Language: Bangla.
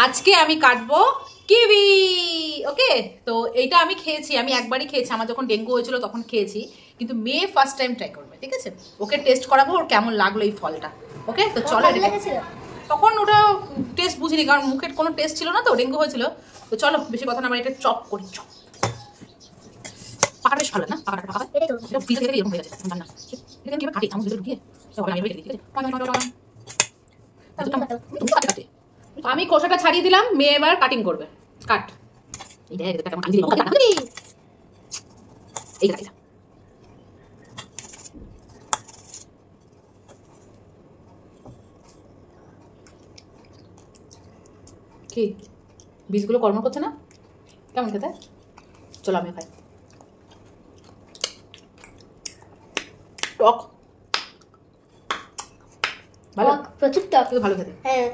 আজকে আমি কাটবো কিউই। ওকে, তো এইটা আমি খেয়েছি, আমি একবারই খেয়েছি, আমার যখন ডেঙ্গু হয়েছিল তখন খেয়েছি, কিন্তু মেয়ে ফার্স্ট টাইম ট্রাই করবে, ঠিক আছে? ওকে টেস্ট করাবো ওর কেমন লাগলো এই ফলটা। ওকে, তো চলো। তখন ওটা টেস্ট বুঝিনি, কারণ মুখের কোনো টেস্ট ছিল না, তো ডেঙ্গু হয়েছিল। তো চলো বেশি কথা না, আমরা এটা চপ করি। চপ পাকা বেশ ভালো না? পাকা পাকা এটাই তো ফ্রিজে থেকে এরকম হয়ে গেছে, জান না এটা কিভাবে কাটি, চামচ ভিতরে ঢুকিয়ে তারপর আমি রেখে দিই। আমি খোসাটা ছাড়িয়ে দিলাম, মেয়ে এবার কাটিং করবে। কাট। এই দেখ এটা কেমন আনজি দিলাম। এই দেখ কি বীজগুলো কর্ম করছে না? কেমন খেতে? চলো আমি খাই। টক, ভালো, প্রচুর টক, ভালো খেতে। হ্যাঁ।